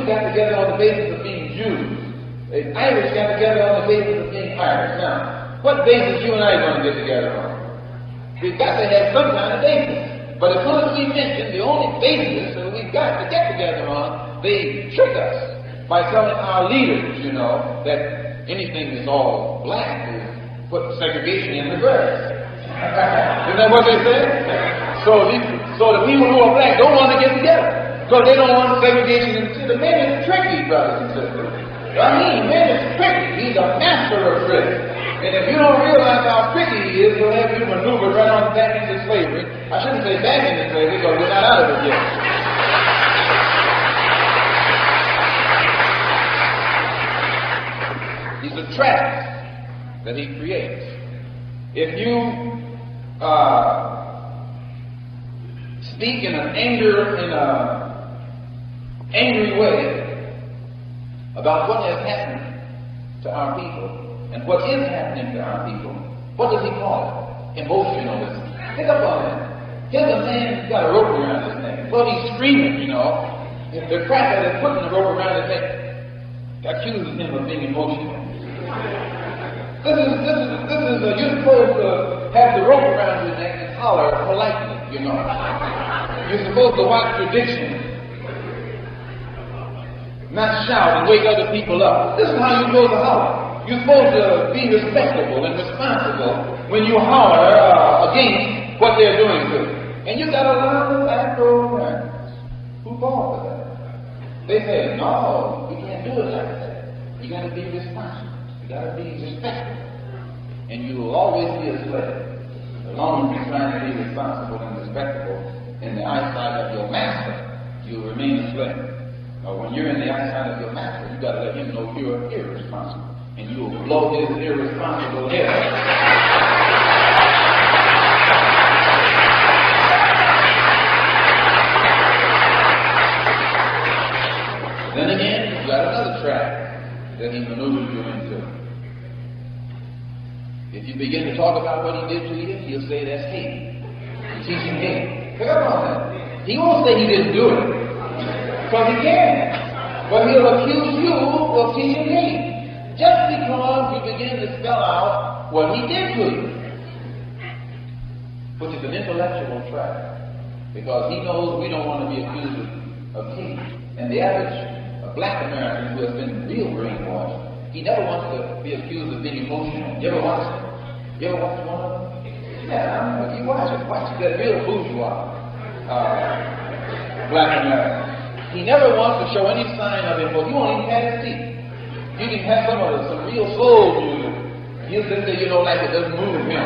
Jews got together on the basis of being Jews. The Irish got together on the basis of being Irish. Now, what basis you and I are going to get together on? We've got to have some kind of basis. But as soon as we mention the only basis that we've got to get together on, they trick us by telling our leaders, that anything that's all black is put segregation in reverse. Isn't that what they say? So the people who are black don't want to get together because they don't want segregation. The man is tricky, brothers and sisters. Man is tricky. He's a master of trick. And if you don't realize how tricky he is, he'll have you maneuvered right on back into slavery. I shouldn't say back into slavery because we're not out of it yet. He's a trap that he creates. If you speak in an angry way about what has happened to our people and what is happening to our people, what does he call it? Emotionalism. Pick up on it. Here's a man who's got a rope around his neck. Well, he's screaming, If the cracker that's putting the rope around his neck accuses him of being emotional. This is you're supposed to have the rope around your neck and holler politely, You're supposed to watch tradition, not shout and wake other people up. This is how you're supposed to holler. You're supposed to be respectable and responsible when you holler against what they're doing to you. And you got a lot of black programs who fall for that. They say, no, you can't do it like that. You got to be responsible. You got to be respectful. And you will always be a slave. As long as you're trying to be responsible and respectable in the eyesight of your master, you'll remain a slave. Now, when you're in the eyesight of your master, you got to let him know you're irresponsible. And you will blow his irresponsible head. Then again, you've got another trap that he maneuvers you into. If you begin to talk about what he did to you, he'll say that's hate. He's teaching hate. Pick up on that. He won't say he didn't do it, because he can. But he'll accuse you of teaching hate. Just because you begin to spell out what he did to you, which is an intellectual trap, because he knows we don't want to be accused of hate. And the average black American who has been real brainwashed, he never wants to be accused of being emotional. You ever watch one of them? Yeah, if you watch that real bourgeois black American. He never wants to show any sign of it, but he won't even have his teeth. You can have some real soul music. He'll sit there, like it doesn't move him.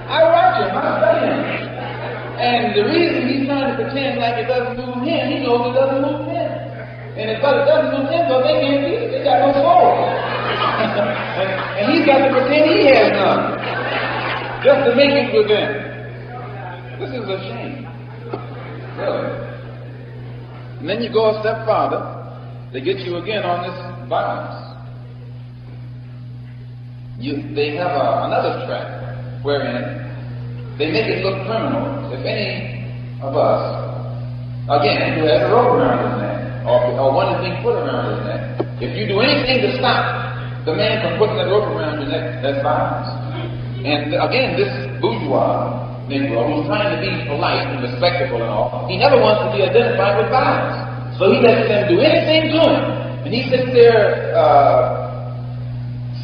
I watch him, I study him. And the reason he's trying to pretend like it doesn't move him, he knows it doesn't move him. And if it doesn't move him, so they can't be it. They got no soul. and he's got to pretend he has none. Just to make it with them. This is a shame. Really. And then you go a step farther, they get you again on this violence. They have another trap wherein they make it look criminal if any of us, again, who has a rope around his neck, or one is being put around his neck, if you do anything to stop the man from putting that rope around your neck, that's violence. And again, this bourgeois Negro who's trying to be polite and respectable and all, he never wants to be identified with violence. So he lets them do anything to him. And he sits there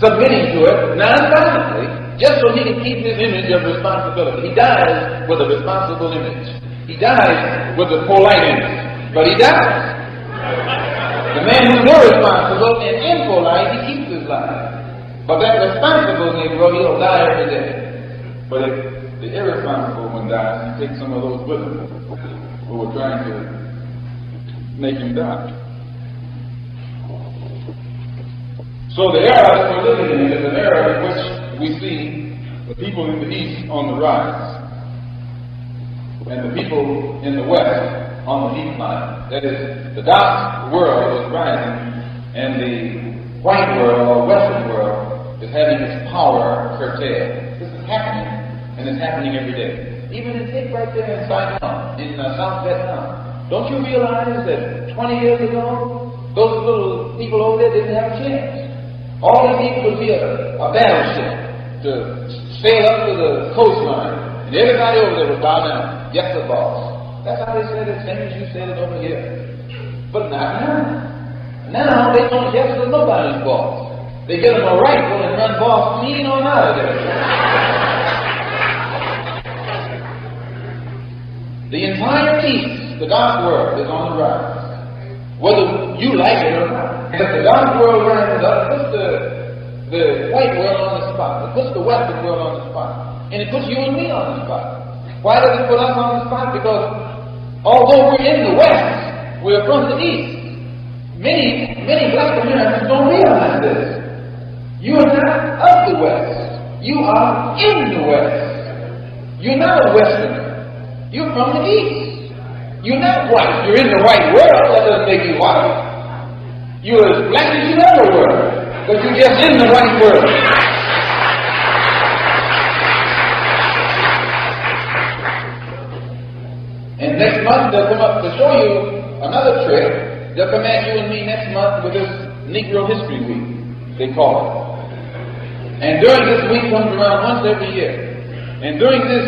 submitting to it non-violently, just so he can keep his image of responsibility. He dies with a responsible image. He dies with a polite image. But he dies. The man who's irresponsible and impolite, he keeps his life. But that responsible Negro, he'll die every day. But if the irresponsible one dies, he takes some of those with him who were trying to make him die. So the era that we're living in is an era in which we see the people in the East on the rise and the people in the West on the decline. That is, the dark world is rising and the white world or Western world is having its power curtailed. This is happening, and it's happening every day. Even in take right there in Saigon. in South Vietnam. Don't you realize that 20 years ago, those little people over there didn't have a chance? All they needed would be a battleship to sail up to the coastline, and everybody over there would bow down. Yes, the boss. That's how they said it, same as you said it over here. But not now. Now they don't yes to nobody's boss. They get them a rifle and run boss clean on out of there. The entire East, the dark world, is on the rise. Whether you like it or not. If the dark world rises up, it puts the white world on the spot. It puts the western world on the spot. And it puts you and me on the spot. Why does it put us on the spot? Because although we're in the West, we're from the East. Many black Americans don't realize this. You are not of the West. You are in the West. You're not a Westerner. You're from the East. You're not white. You're in the white world. That doesn't make you white. You're as black as you ever were. But you're just in the white world. And next month they'll come up to show you another trick. They'll come at you and me next month with this Negro History Week, they call it. And during this week comes around once every year. And during this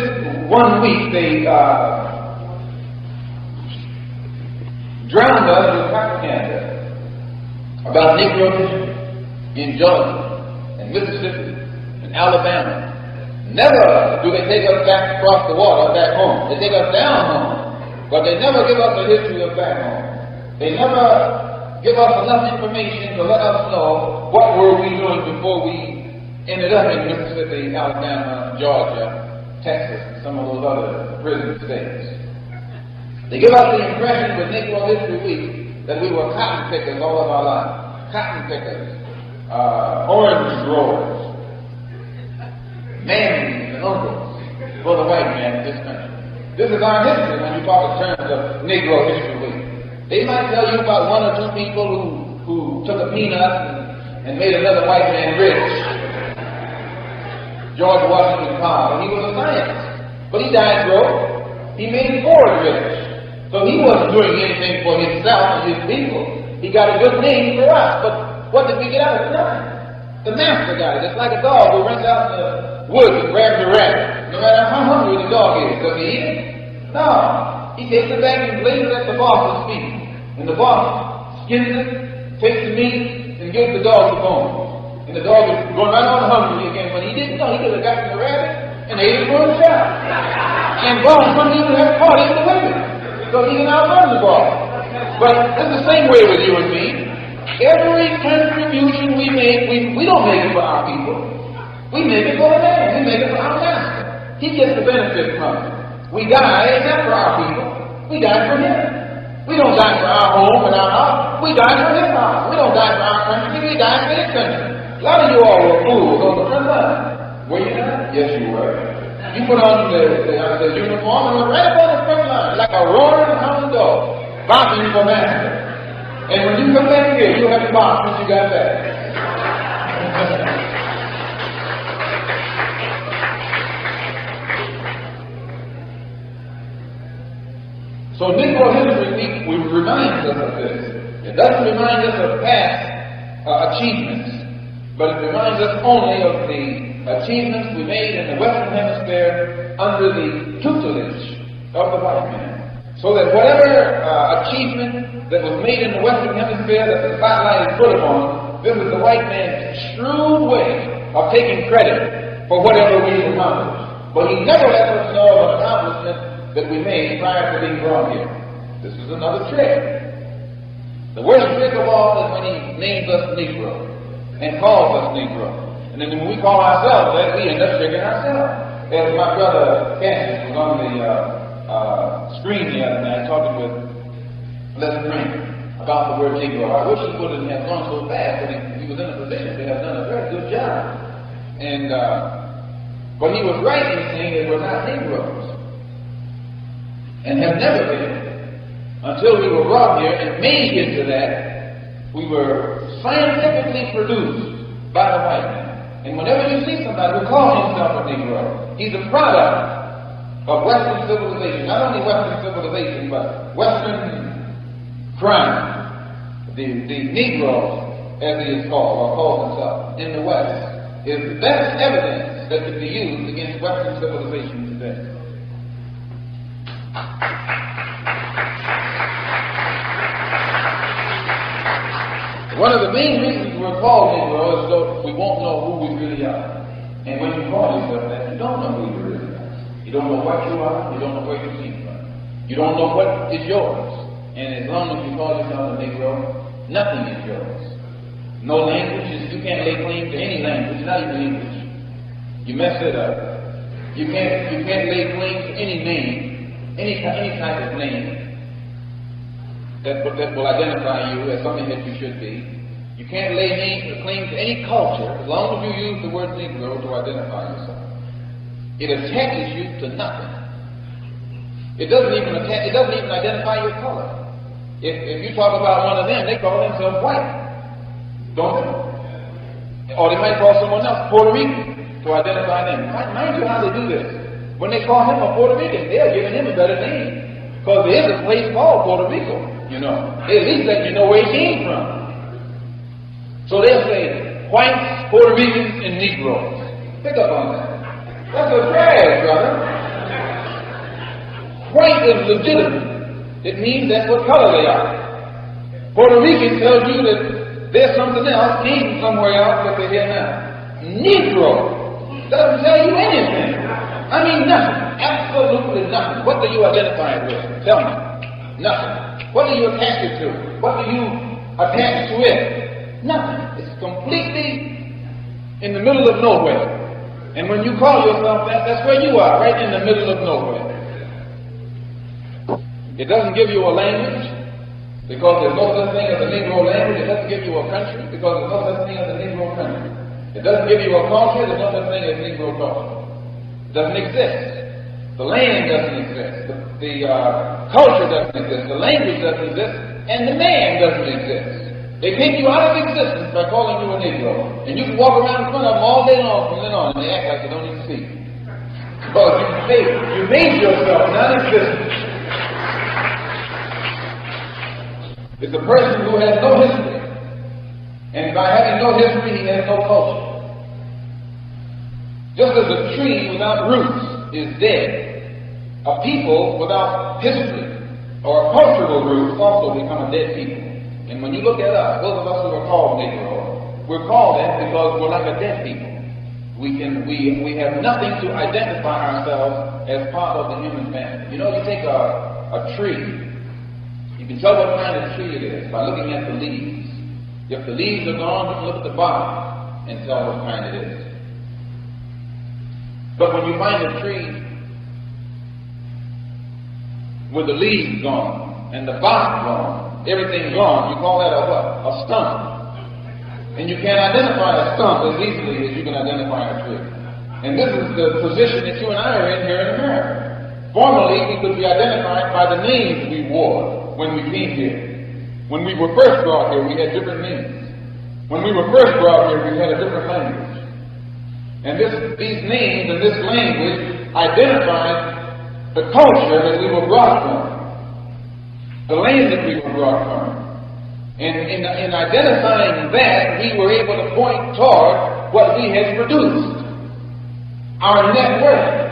1 week, they drowned us with propaganda about Negro history in Georgia and Mississippi and Alabama. Never do they take us back across the water back home. They take us down home, but they never give us the history of back home. They never give us enough information to let us know what were we doing before we ended up in Mississippi, Alabama, Georgia, Texas, and some of those other prison states. They give us the impression with Negro History Week that we were cotton pickers all of our lives. Cotton pickers, orange growers, mammies and uncles for the white man in this country. This is our history when you talk in terms of Negro History Week. They might tell you about one or two people who took a peanut and made another white man rich. George Washington Carver, he was a scientist, but he died broke. He made Ford rich. So he wasn't doing anything for himself and his people. He got a good name for us, but what did we get out of it? Nothing. The master got it. It's like a dog who runs out in the woods and grabs a rabbit. No matter how hungry the dog is, does he eat it? No. He takes it back and lays it at the boss's feet. And the boss skins it, takes the meat, and gives the dog the bone. And the dog is going right on hungry again. But he didn't know. He could have gotten the rabbit and ate it for himself. And boss couldn't even have caught him to win it. So he can outrun the boss. But it's the same way with you and me. Every contribution we make, we don't make it for our people. We make it for the man. We make it for our master. He gets the benefit from it. We die not for our people. We die for him. We don't die for our home and our house. We die for his house. We don't die for our country. We die for his country. A lot of you all were fools on the front line. Were you not? Yes, you were. You put on the uniform and were right up on the front line like a roaring hound dog, barking for master. And when you come back here, you'll have to bark once you got back. So Negro History Week reminds us of this. It doesn't remind us of past achievements, but it reminds us only of the achievements we made in the Western Hemisphere under the tutelage of the white man. So that whatever achievement that was made in the Western Hemisphere that the spotlight is put upon, this is the white man's shrewd way of taking credit for whatever we accomplished. But he never lets us know of an accomplishment that we made prior to being brought here. This is another trick. The worst trick of all is when he names us Negro and calls us Negro. And then when we call ourselves that, we end up tricking ourselves. As my brother Cassius was on the screen the other night talking with Les Green about the word Negro. I wish he wouldn't have gone so fast, but he was in a position to have done a very good job. And but he was right in saying that we're not Negroes. And have never been until we were brought here and made into that. We were scientifically produced by the white man. And whenever you see somebody who calls himself a Negro, he's a product of Western civilization, not only Western civilization, but Western crime, the Negroes, as he is called, or calls himself, in the West, is the best evidence that can be used against Western civilization today. One of the main reasons we're called Negro is so we won't know who we really are. And when you call yourself that, you don't know who you really are. You don't know what you are, you don't know where you came from. You don't know what is yours. And as long as you call yourself a Negro, nothing is yours. No languages, you can't lay claim to any language, not even English. You mess it up. You can't lay claim to any name, any type of name that will identify you as something that you should be. You can't lay claim to any culture as long as you use the word Negro to identify yourself. It attaches you to nothing. It doesn't even identify your color. If you talk about one of them, they call themselves white, don't they? Or they might call someone else Puerto Rican to identify them. Mind you how they do this. When they call him a Puerto Rican, they're giving him a better name. Because there is a place called Puerto Rico. You know, they at least let you know where he came from. So they'll say, whites, Puerto Ricans, and Negroes. Pick up on that. That's a drag, brother. White is legitimate. It means that's what color they are. Puerto Rican tells you that there's something else, came somewhere else that they're here now. Negro doesn't tell you anything. I mean nothing. Absolutely nothing. What do you identify with? Tell me. Nothing. What do you attach it to? What do you attach to it? Nothing. It's completely in the middle of nowhere. And when you call yourself that, that's where you are, right in the middle of nowhere. It doesn't give you a language, because there's no such thing as a Negro language. It doesn't give you a country, because there's no such thing as a Negro country. It doesn't give you a culture. There's no such thing as Negro culture. It doesn't exist. The land doesn't exist. The culture doesn't exist. The language doesn't exist. And the man doesn't exist. They take you out of existence by calling you a Negro. And you can walk around in front of them all day long from then on, and they act like you don't even see you. Because you made yourself non-existent. It's a person who has no history. And by having no history, he has no culture. Just as a tree without roots is dead, a people without history or cultural roots also become a dead people. And when you look at us, those of us who are called Negro, we're called that because we're like a dead people. We have nothing to identify ourselves as part of the human family. You know, you take a tree, you can tell what kind of tree it is by looking at the leaves. If the leaves are gone, you can look at the bark and tell what kind it is. But when you find a tree with the leaves gone and the bark gone, everything gone, you call that a what? A stump. And you can't identify a stump as easily as you can identify a tree. And this is the position that you and I are in here in America. Formerly, we could be identified by the names we wore when we came here. When we were first brought here, we had different names. When we were first brought here, we had a different language. And these names and this language identified the culture that we were brought from, the land that we were brought from. And in identifying that, we were able to point toward what we had produced, our net worth.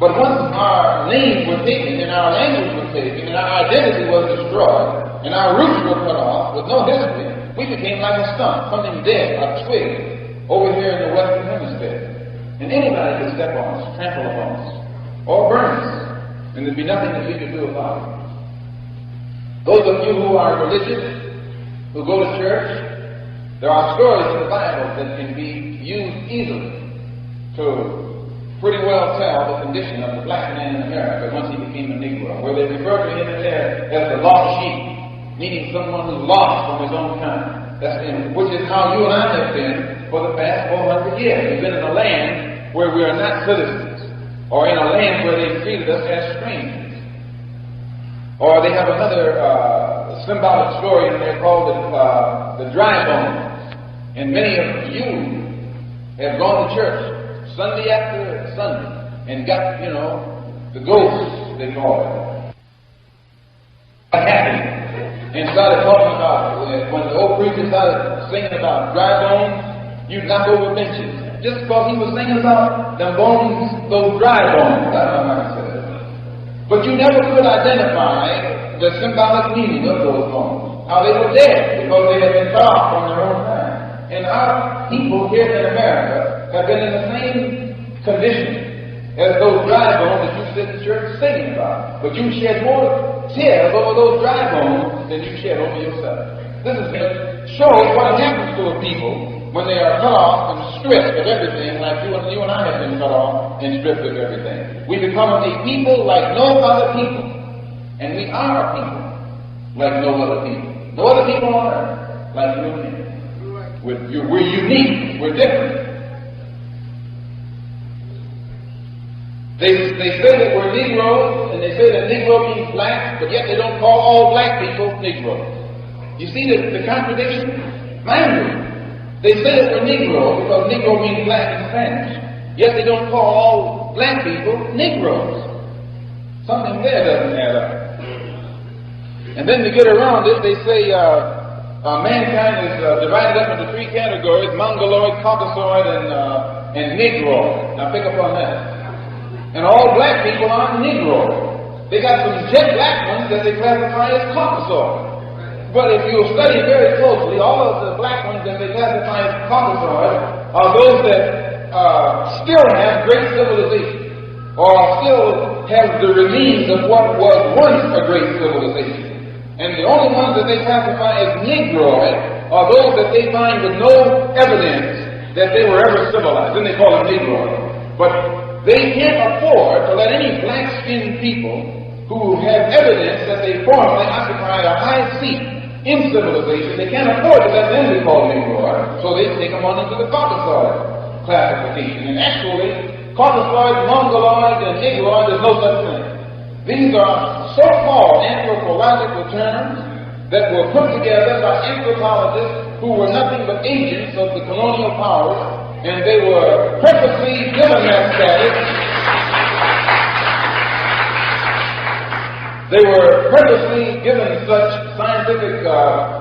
But once our names were taken and our language was taken and our identity was destroyed and our roots were cut off with no history, we became like a stump, something dead, a twig, over here in the Western Hemisphere. And anybody could step on us, trample upon us, or burn us, and there'd be nothing that we could do about it. Those of you who are religious, who go to church, there are stories in the Bible that can be used easily to pretty well tell the condition of the black man in America once he became a Negro, where they refer to him in there as the lost sheep, meaning someone who's lost from his own kind. Which is how you and I have been for the past 400 years. We've been in a land where we are not citizens, or in a land where they treated us as strangers. Or they have another symbolic story in there called the dry bones. And many of you have gone to church Sunday after Sunday and got, The ghosts, they call it. Happy. And started talking about, when the old preacher started singing about dry bones, you knock over benches. Just because he was singing about them bones, those dry bones. I don't know how to say that. But you never could identify the symbolic meaning of those bones. How they were dead because they had been cut off from their own time. And our people here in America have been in the same condition as those dry bones that you sit in church singing about. But you shed more tears over those dry bones than you shed over yourself. This is going to show what happens to a people when they are cut off and stripped of everything, like you and I have been cut off and stripped of everything. We become a people like no other people. And we are a people like no other people. No other people on earth like you and me. We're unique. We're different. They say that we're Negroes, and they say that Negro means black, but yet they don't call all black people Negroes. You see the contradiction? Language. They say that we're Negro because Negro means black in Spanish. Yet they don't call all black people Negroes. Something there doesn't add up. And then to get around it, they say mankind is divided up into three categories: Mongoloid, Caucasoid, and Negro. Now pick up on that. And all black people aren't Negro. They got some jet black ones that they classify as Caucasoid. But if you study very closely, all of the black ones that they classify as Caucasoid are those that still have great civilization, or still have the remains of what was once a great civilization. And the only ones that they classify as Negroid are those that they find with no evidence that they were ever civilized. Then they call them Negroid. But they can't afford to let any black-skinned people who have evidence that they formerly occupied a high seat in civilization, they can't afford to let them be called Negroid, so they take them on into the Caucasoid classification. And actually, Caucasoid, Mongoloid, and Negroid, there's no such thing. These are so-called anthropological terms that were put together by anthropologists who were nothing but agents of the colonial powers, and they were purposely given that status. They were purposely given such scientific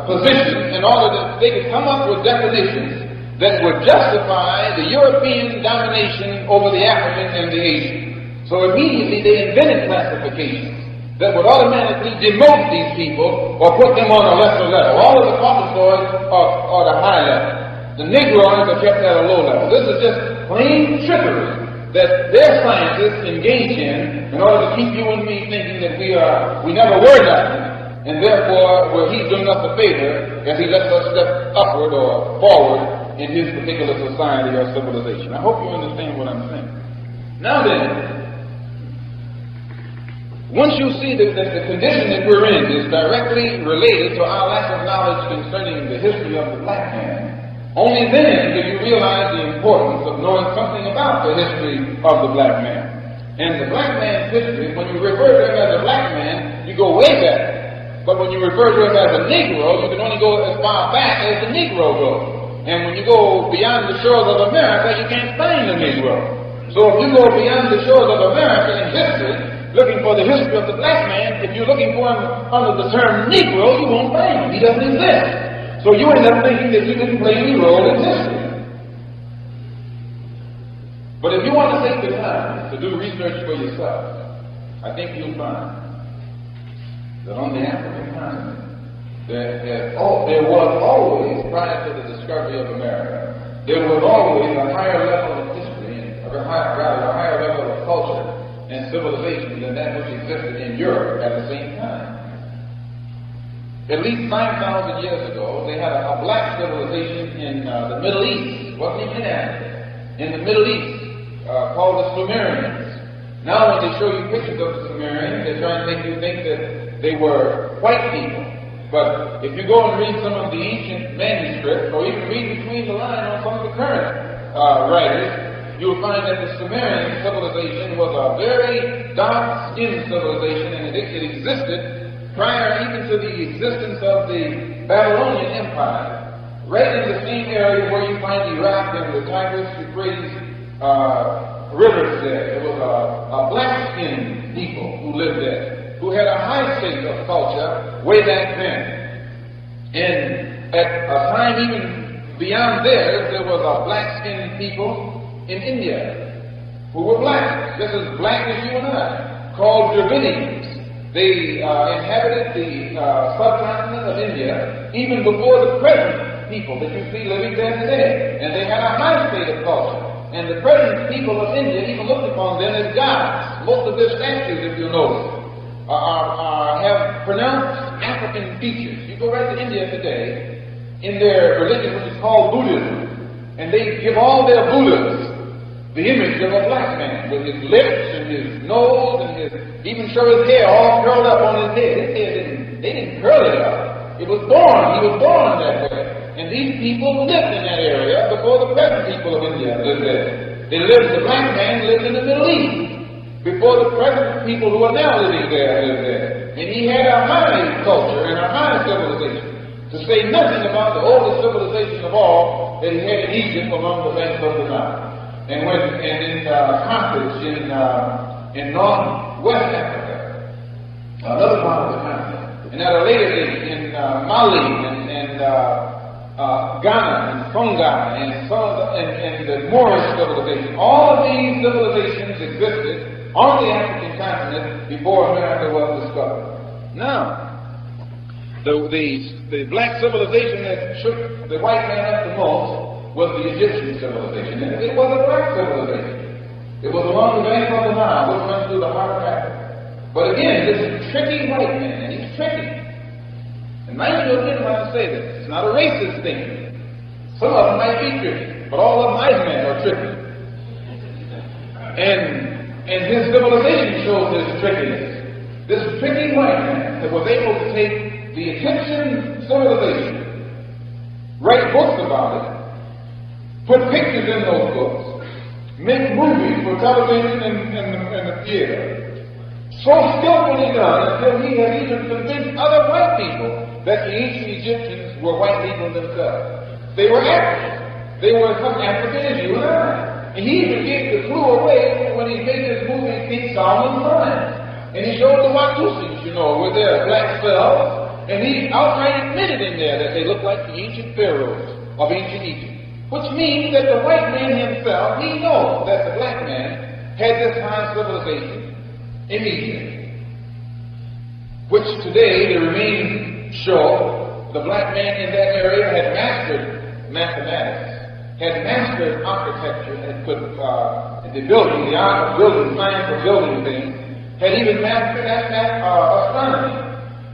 position in order that they could come up with definitions that would justify the European domination over the African and the Asian. So immediately they invented classifications that would automatically demote these people or put them on a lesser level. All of the Caucasoids are the high level. The Negroids are kept at a low level. This is just plain trickery that their scientists engage in order to keep you and me thinking that we never were nothing, and therefore he's doing us a favor as he lets us step upward or forward in his particular society or civilization. I hope you understand what I'm saying. Now then, once you see that the condition that we're in is directly related to our lack of knowledge concerning the history of the black man, only then do you realize the importance of knowing something about the history of the black man. And the black man's history, when you refer to him as a black man, you go way back. But when you refer to him as a Negro, you can only go as far back as the Negro goes. And when you go beyond the shores of America, you can't find the Negro. So if you go beyond the shores of America in history, looking for the history of the black man, if you're looking for him under the term Negro, you won't find him. He doesn't exist. So you end up thinking that you didn't play any role in history. But if you want to take the time to do research for yourself, I think you'll find that on the African continent, there was always, prior to the discovery of America, there was always a higher level of history, a higher level of culture and civilization than that which existed in Europe at the same time. At least 9,000 years ago, they had a black civilization in the Middle East. It wasn't even in Africa. In the Middle East, called the Sumerians. Now when they show you pictures of the Sumerians, they're trying to make you think that they were white people. But if you go and read some of the ancient manuscripts, or even read between the lines on some of the current writers, you'll find that the Sumerian civilization was a very dark-skinned civilization, and it existed prior even to the existence of the Babylonian Empire, right in the same area where you find Iraq and the Tigris, Euphrates rivers there. There was a black-skinned people who lived there, who had a high state of culture way back then. And at a time even beyond theirs, there was a black-skinned people in India who were black, just as black as you and I, called Dravidians. They inhabited the subcontinent of India even before the present people that you see living there today. And they had a high state of culture. And the present people of India even looked upon them as gods. Most of their statues, if you notice, have pronounced African features. You go right to India today, in their religion, which is called Buddhism, and they give all their Buddhas the image of a black man, with his lips and his nose and even show his hair all curled up on his head. His hair they didn't curl it up. It was born. He was born that way. And these people lived in that area before the present people of India lived there. The black man lived in the Middle East before the present people who are now living there lived there. And he had a high culture and a high civilization, to say nothing about the oldest civilization of all that he had in Egypt along the banks of the Nile. And in Carthage in northwest Africa, another part of the continent, and at a later date in Mali and Ghana and Tonga and the Moorish civilization. All of these civilizations existed on the African continent before America was discovered. Now, the black civilization that shook the white man up the most was the Egyptian civilization. And it was a black civilization. It was along the banks of the Nile, which runs through the heart of Africa. But again, this is a tricky white man, and he's tricky. And mind you again when I say this, it's not a racist thing. Some of them might be tricky, but all of white men are tricky. And his civilization shows his trickiness. This tricky white man that was able to take the Egyptian civilization, write books about it, put pictures in those books, make movies for television and the theater. So skillfully done until he had even convinced other white people that the ancient Egyptians were white people themselves. They were Africans. They were from Africa as you and I. And he even gave the clue away when he made his movie King Solomon's Mines. And he showed the Watusis, with their black cells. And he outright admitted in there that they looked like the ancient pharaohs of ancient Egypt. Which means that the white man himself, he knows that the black man had this high civilization in Egypt. Which today the remains show the black man in that area had mastered mathematics, had mastered architecture, and could the building, the art of building, science of building things, had even mastered astronomy.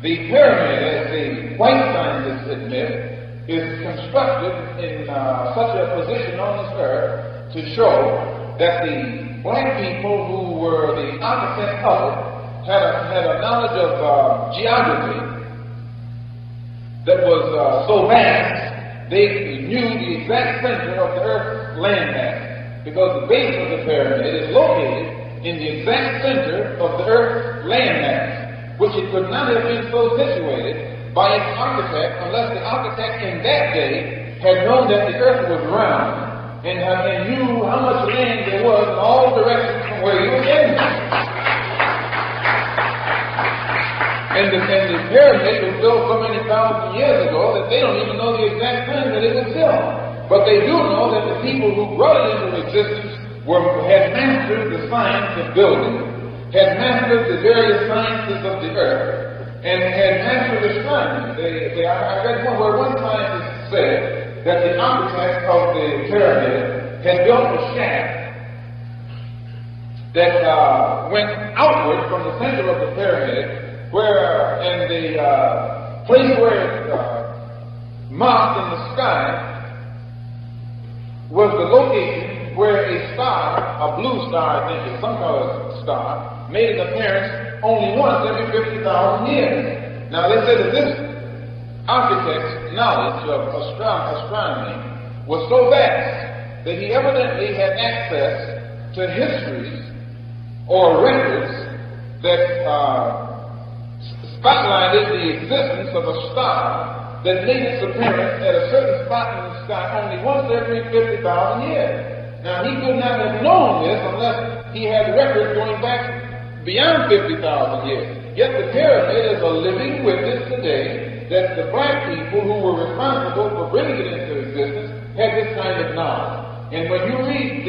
The pyramid, as the white scientists admit, is constructed in such a position on this earth to show that the black people who were the architects of it had a knowledge of geography that was so vast they knew the exact center of the earth's landmass, because the base of the pyramid is located in the exact center of the earth's landmass, which it could not have been so situated by its architect unless the architect in that day had known that the earth was round and knew how much land there was in all directions from where he was standing. And the pyramid was built so many thousand years ago that they don't even know the exact time that it was built. But they do know that the people who brought it into existence had mastered the science of building, had mastered the various sciences of the earth, and had mastered astronomy. I read one where one scientist said that the architect of the pyramid had built a shaft that went outward from the center of the pyramid, where in the place where it marked in the sky was the location where a star, a blue star, I think, some color star, made an appearance only once every 50,000 years. Now they said that this architect's knowledge of astronomy was so vast that he evidently had access to histories or records that spotlighted the existence of a star that made its appearance at a certain spot in the sky only once every 50,000 years. Now, he could not have known this unless he had records going back beyond 50,000 years. Yet the pyramid is a living witness today that the black people who were responsible for bringing it into existence had this kind of knowledge. And when you read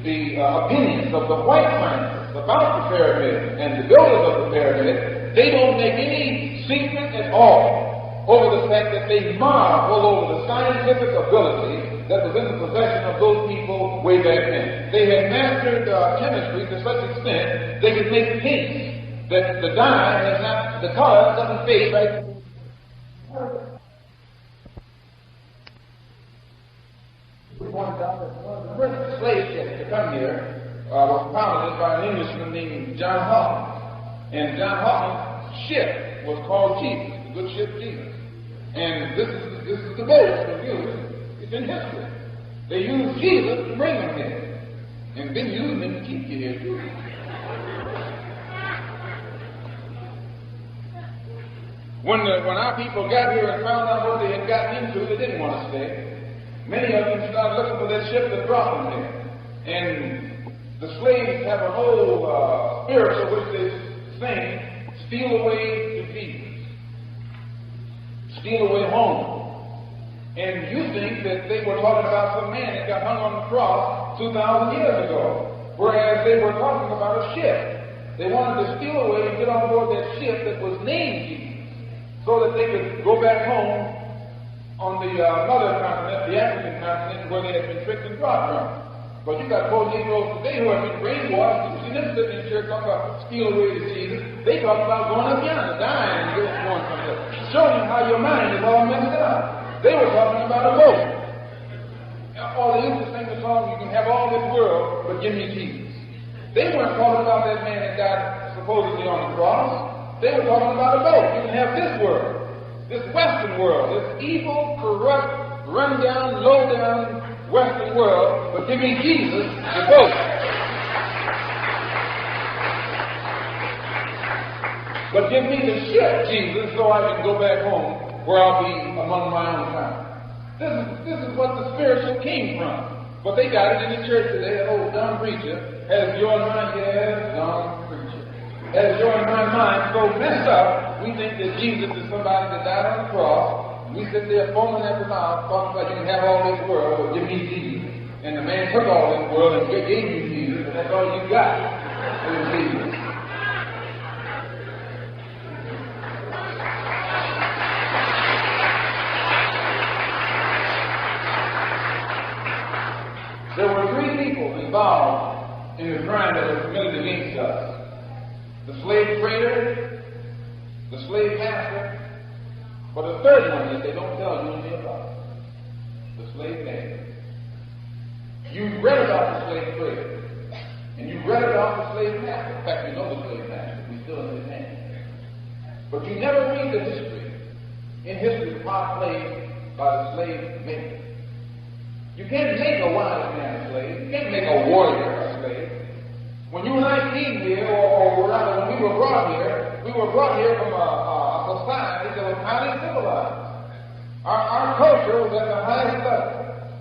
the opinions of the white scientists about the pyramid and the builders of the pyramid, they don't make any secret at all over the fact that they marvel over the scientific ability that was in the possession of those people way back then. They had mastered chemistry to such extent they could make paints that the dye has not, the color doesn't fade right. We pointed out that one of the first slave ships to come here was founded by an Englishman named John Hawkins. And John Hawkins' ship was called Jesus, the good ship Jesus. And this is the boat that was used. It's in history. They used Jesus to bring them here. And been using him to keep you here too. When our people got here and found out what they had gotten into, they didn't want to stay. Many of them started looking for that ship that brought them here. And the slaves have a whole spiritual which they sing, steal away to Jesus. Steal away home. And you think that they were talking about some man that got hung on the cross 2,000 years ago. Whereas they were talking about a ship. They wanted to steal away and get on board that ship that was named Jesus, so that they could go back home on the mother continent, the African continent, where they had been tricked and brought from. But you got poor Negroes today who have been brainwashed. You see them sitting in church talking about steal away to Jesus. They talk about going up yonder, dying, and going from there. Showing you how your mind is all messed up. They were talking about a boat. Or they used to sing the song, you can have all this world, but give me Jesus. They weren't talking about that man that died supposedly on the cross. They were talking about a boat. You can have this world, this Western world, this evil, corrupt, run-down, low-down Western world, but give me Jesus, the boat. But give me the ship, Jesus, so I can go back home where I'll be among my own kind. This is what the spiritual came from. But they got it in the church today. That old dumb preacher has your mind, yes, dumb preacher. Has your and my mind so messed up, we think that Jesus is somebody that died on the cross. And we sit there foaming at the mouth, talking about you can have all this world, but give me Jesus. And the man took all this world and gave you Jesus, and that's all you got. It was Jesus. There were three people involved in the crime that was committed against us. The slave trader, the slave master, but a third one that they don't tell you anything about, the slave master. You read about the slave trader, and you read about the slave master. In fact, you know the slave master. He's still in his hands. But you never read the history. In history, the part played by the slave maker. You can't make a wise man a slave. You can't make a warrior a slave. When you and I came here, or rather when we were brought here from a society that was highly civilized. Our culture was at the highest level.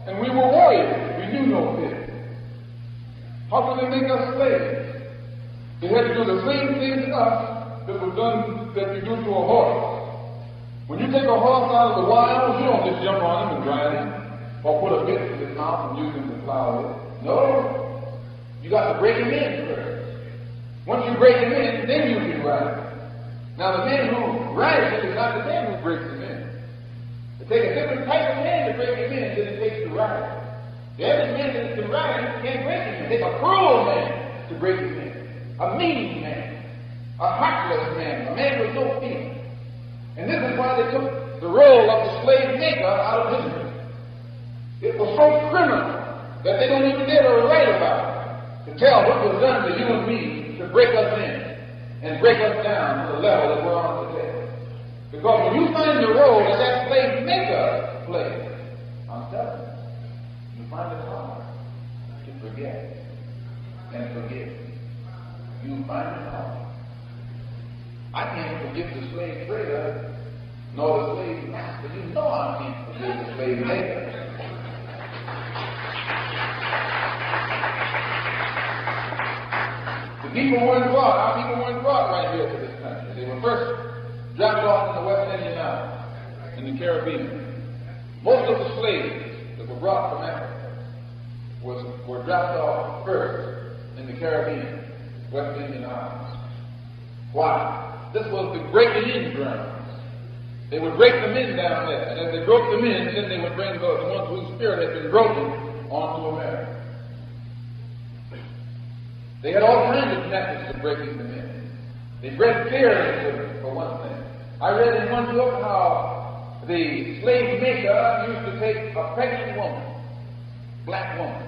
And we were warriors. We knew no fear. How could they make us slaves? They had to do the same thing to us that was done that you do to a horse. When you take a horse out of the wild, you don't just jump on him and ride him, or put a bit in his mouth and use him to plow with. No. You got to break him in first. Once you break him in, then you can ride him. Now the man who rides him is not the man who breaks him in. It takes a different type of man to break him in than it takes to ride him. The average man that can ride him can't break him in. It takes a cruel man to break him in. A mean man. A heartless man. A man with no feeling. And this is why they took the role of the slave maker out of history. It was so criminal that they don't even dare to write about it, to tell what was done to you and me to break us in and break us down to the level that we're on today. Because when you find the role that slave maker played, I'm telling you, you find it hard to forget and forgive. You find it hard. I can't forgive the slave trader nor the slave master. You know I can't forgive the slave maker. people weren't brought, our people weren't brought right here to this country. They were first dropped off in the West Indian Islands, in the Caribbean. Most of the slaves that were brought from Africa were dropped off first in the Caribbean, West Indian Islands. Why? This was the breaking in grounds. They would break the men down there, and as they broke the men, then they would bring the ones whose spirit had been broken onto America. They had all kinds of methods of breaking the men. They bred fear into them, for one thing. I read in one book how the slave Mecca used to take a pregnant woman, black woman,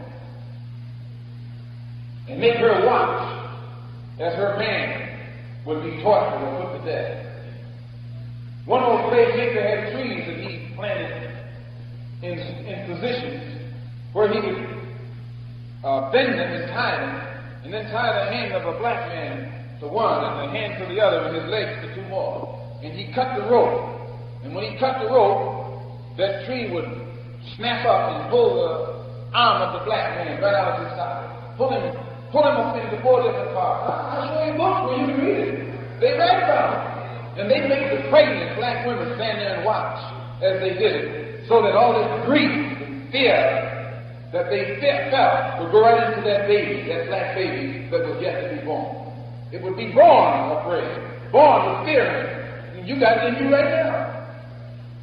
and make her watch as her man would be tortured or put to death. One old slave maker had trees that he planted in positions where he would bend them and tie them, and then tie the hand of a black man to one and the hand to the other and his legs to two more. And he cut the rope. And when he cut the rope, that tree would snap up and pull the arm of the black man right out of his side. Pull him up into 4 different parts. I'll show you books where you can read it. They write about it. And they make the pregnant black women stand there and watch as they did it, so that all this grief and fear that they felt would go right into that baby, that black baby that was yet to be born. It would be born afraid, born with fear in it. And you got it in you right now.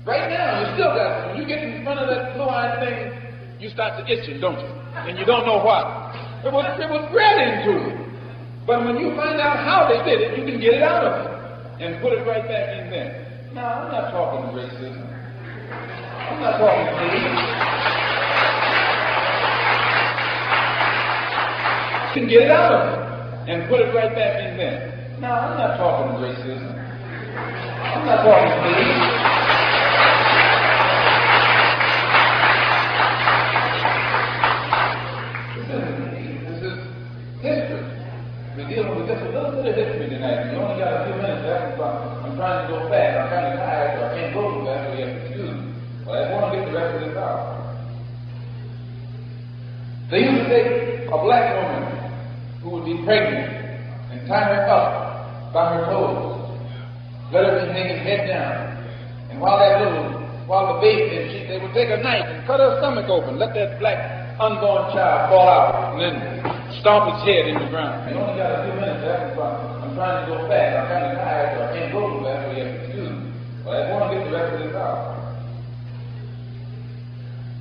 Right now, you still got it. When you get in front of that blue-eyed thing, you start to itching, don't you? And you don't know why. It was bred into you. But when you find out how they did it, you can get it out of it and put it right back in there. Now, I'm not talking racism. I'm not talking please. You can get it out of it and put it right back in there. Now, I'm not talking racism. I'm not talking please. This is history. We're dealing with just a little bit of history tonight. You only got a few minutes left. I'm trying to go fast. I'm kind of tired, so I can't go too fast, so you have to excuse me. But I just want to get the rest of this out. They used to take a black woman who would be pregnant and tie her up by her toes, let her be hanging head down. And while the baby, they would take a knife and cut her stomach open, let that black unborn child fall out, and then stomp its head in the ground. You only got a few minutes left. I'm trying to go fast. I'm kind of tired, so I can't go too fast, so you have to excuse me. But I just want to get the rest of this out.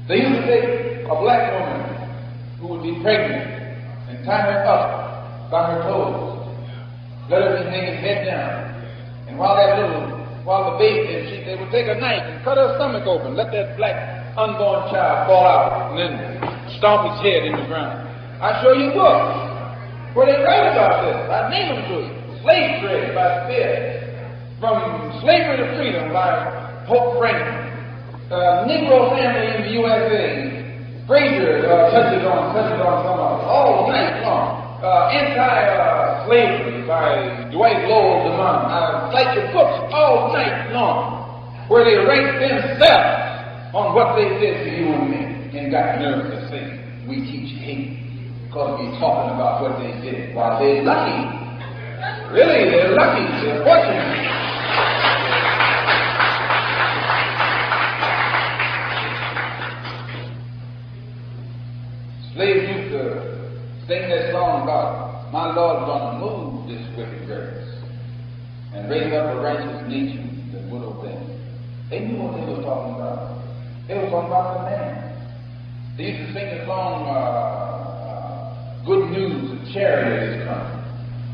They used to take a black woman who would be pregnant and tie her up by her toes, let her be hanging head down. And while the baby, they would take a knife and cut her stomach open, let that black unborn child fall out, and then stomp its head in the ground. I show you books where they write about this. I name them to you. Slave Trade by Spears, From Slavery to Freedom by Pope Franklin, Negro Family in the USA. Frazier touches on some of it all night long. Anti-slavery by Dwight Lowell DeMond. I cite your books all night long, where they rank themselves on what they did to you and me, and got nerve to say we teach hate because we're talking about what they did. While they're lucky, really, they're lucky, they're fortunate. Slaves used to sing that song about, my Lord gonna move this wicked earth and raise up a righteous nation that would obey. They knew what they were talking about. They were talking about the man. They used to sing the song, Good News of Charity is coming.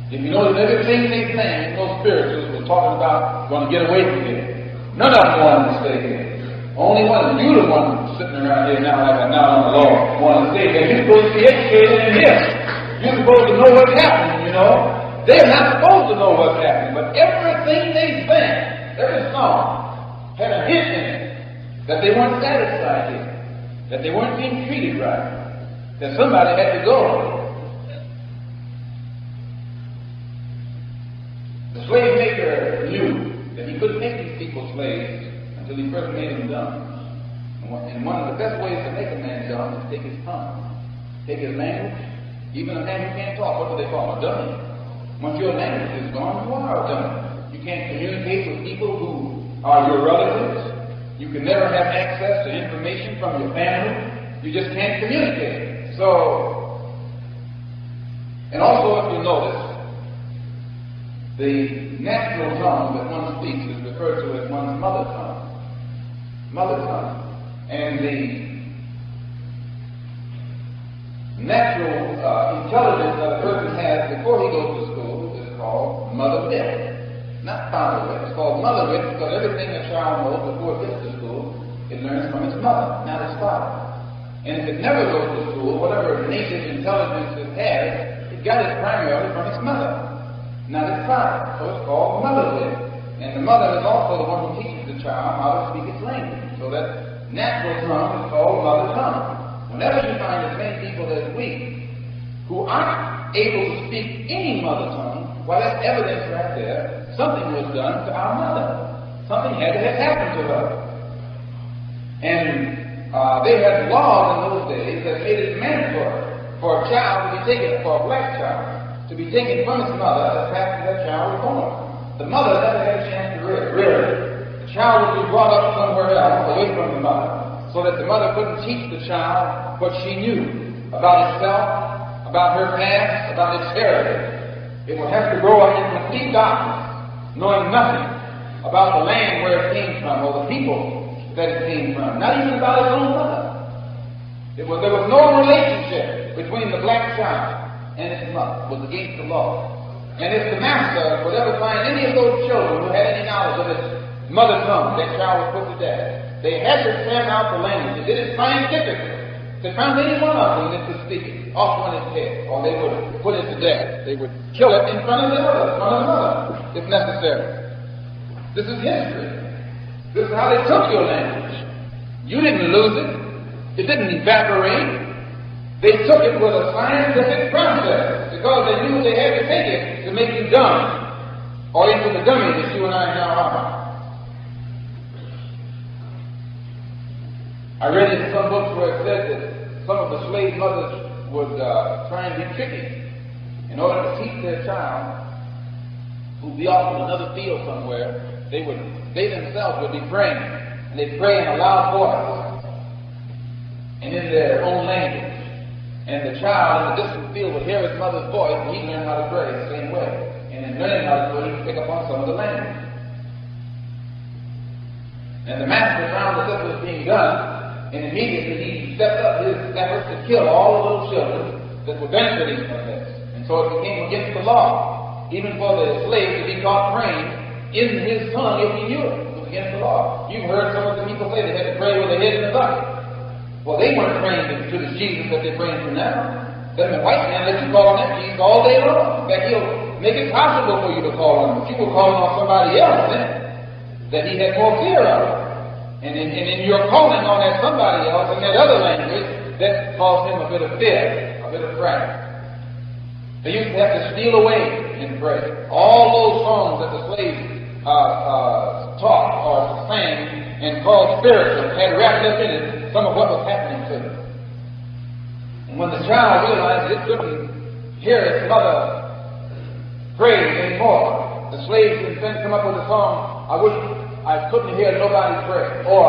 If you notice, everything they sang, those spirituals were talking about going to get away from here. None of them wanted to stay here. Only one, you the one sitting around here now like a now on the law, wanting to stay here. You're supposed to be educated in this. You're supposed to know what's happening, you know. They're not supposed to know what's happening, but everything they sang, every song, had a hint in it that they weren't satisfied here, that they weren't being treated right, that somebody had to go. The slave maker knew that he couldn't make these people slaves until he first made them dumb. And one of the best ways to make a man dumb is take his tongue, take his language. Even a man who can't talk, what do they call him? A dummy. Once your language is gone, you are done. You can't communicate with people who are your relatives. You can never have access to information from your family. You just can't communicate. So, and also if you notice, the natural tongue that one speaks is referred to as one's mother tongue. Mother tongue. And the natural intelligence that a person has before he goes to school is called mother wit. Not father wit. It's called mother wit because everything a child knows before it gets to school, it learns from its mother, not its father. And if it never goes to school, whatever native intelligence it has, it got it primarily from its mother, not its father. So it's called mother wit. And the mother is also the one who teaches the child how to speak its language. So that natural tongue is called mother tongue. Whenever you find as many people as we who aren't able to speak any mother tongue, well, that's evidence right there. Something was done to our mother. Something had to have happened to her. And they had laws in those days that made it mandatory for a child to be taken, for a black child, to be taken from his mother as fast as that child was born. The mother never had a chance to really. The child would be brought up somewhere else, away from the mother, so that the mother couldn't teach the child what she knew about itself, about her past, about its heritage. It would have to grow up in complete darkness, knowing nothing about the land where it came from or the people that it came from, not even about its own mother. There was no relationship between the black child and its mother. It was against the law. And if the master would ever find any of those children who had any knowledge of its mother tongue, that child was put to death. They had to stamp out the language. They did it scientifically. They found any one of them that could speak it off on its head, or they would put it to death. They would kill it in front of the other, in front of the mother, if necessary. This is history. This is how they took your language. You didn't lose it. It didn't evaporate. They took it with a scientific process because they knew they had to take it to make you dumb, or into the dummy that you and I now are. I read in some books where it said that some of the slave mothers would try and be tricky in order to teach their child, who'd be off in another field somewhere. They themselves would be praying, and they'd pray in a loud voice and in their own language. And the child in the distant field would hear his mother's voice, and he'd learn how to pray the same way. And in learning how to pray, he'd pick up on some of the language. And the master found that this was being done, and immediately he stepped up his efforts to kill all the little children that were benefiting from this. And so it became against the law, even for the slave to be caught praying in his tongue if he knew it. It was against the law. You've heard some of the people say they had to pray with their head in the bucket. Well, they weren't praying to the Jesus that they're praying to now. Then the white man let you call on that Jesus all day long. In fact, he'll make it possible for you to call on him. But you were calling on somebody else then that he had more fear of. And in your calling on that somebody else in that other language, that caused him a bit of fear, a bit of fright. They used to have to steal away and pray. All those songs that the slaves taught or sang and called spiritual had wrapped up in it some of what was happening to them. And when the child realized it couldn't hear its mother pray anymore, the slaves would then come up with a song, I couldn't hear nobody pray. Or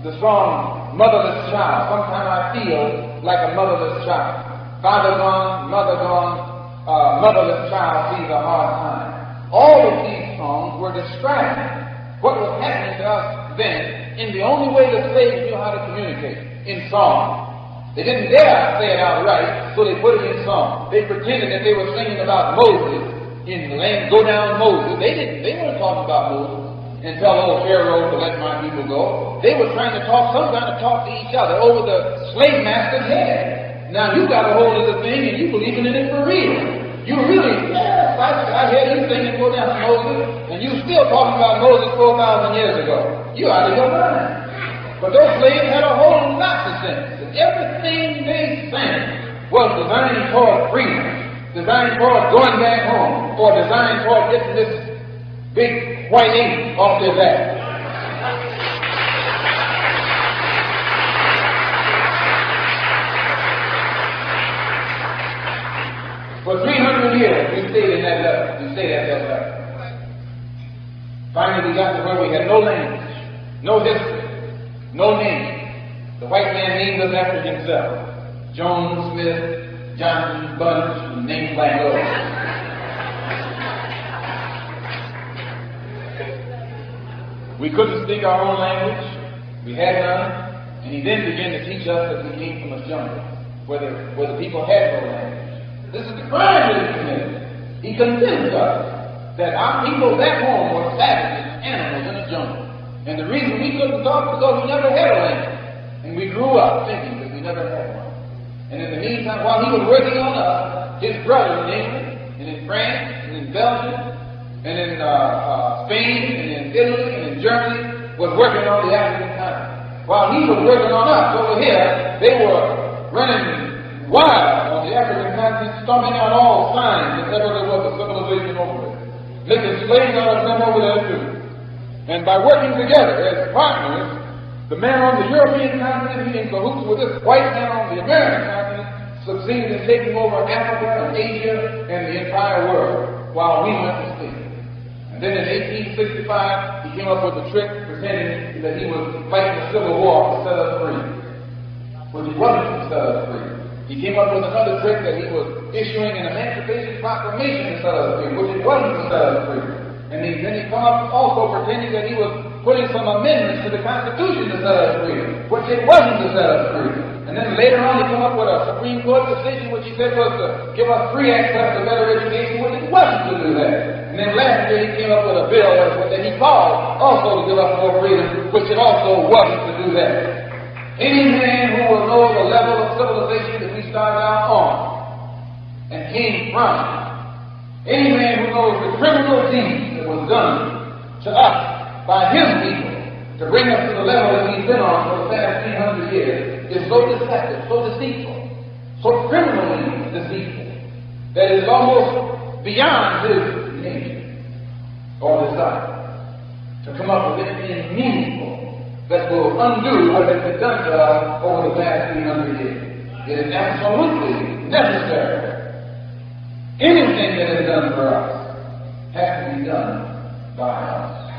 the song, Motherless Child. Sometimes I feel like a motherless child. Father gone, mother gone, motherless child sees a hard time. All of these songs were describing what was happening to us then in the only way the slaves knew how to communicate, in song. They didn't dare say it outright, so they put it in song. They pretended that they were singing about Moses in the land, go down Moses. They weren't talking about Moses and tell old Pharaoh to let my people go. They were trying to talk to each other over the slave master's head. Now you got a hold of the thing and you believing in it for real. You really, I hear you singing go down to Moses, and you still talking about Moses 4,000 years ago. You out of your mind. But those slaves had a whole lot to sense. And everything they sang was designed toward freedom, designed toward going back home, or designed toward getting this big white ink off their back. For 300 years, we stayed in that level. We stayed at that level. Finally, we got to where we had no language, no history, no name. The white man named us after himself. Jones, Smith, Johnson, Bunch, and names like those. We couldn't speak our own language. We had none. And he then began to teach us that we came from a jungle, where the people had no language. This is the crime that he committed. He convinced us that our people back home were savages, animals in the jungle. And the reason we couldn't talk was because we never had a language. And we grew up thinking that we never had one. And in the meantime, while he was working on us, his brothers in England, and in France, and in Belgium, and in Spain, and in Italy, and in Germany, was working on the African continent. While he was working on us over here, they were running wild on the African continent, stomping out all signs that ever there was a civilization over there, making slaves out of them over there too. And by working together as partners, the man on the European continent, he in cahoots with this white man on the American continent, succeeded in taking over Africa and Asia and the entire world, while we went to sleep. And then in 1865, he came up with a trick pretending that he was fighting a civil war to set us free, which he wasn't to set us free. He came up with another trick that he was issuing an Emancipation Proclamation to set us free, which it wasn't to set us free. And then he come up also pretending that he was putting some amendments to the Constitution to set us free, which it wasn't to set us free. And then later on he come up with a Supreme Court decision which he said was to give us free access to better education, which it wasn't to do that. And then last year he came up with a bill that he called also to give us more freedom, which it also wasn't to do that. Any man who will know the level of civilization that we started out on and came from, any man who knows the criminal deeds that was done to us by his people to bring us to the level that we've been on for the past 300 years is so deceptive, so deceitful, so criminally deceitful, that it is almost beyond his nature or desire to come up with anything meaningful that will undo what has been done to us over the past 300 years. It is absolutely necessary. Anything that is done for us has to be done by us.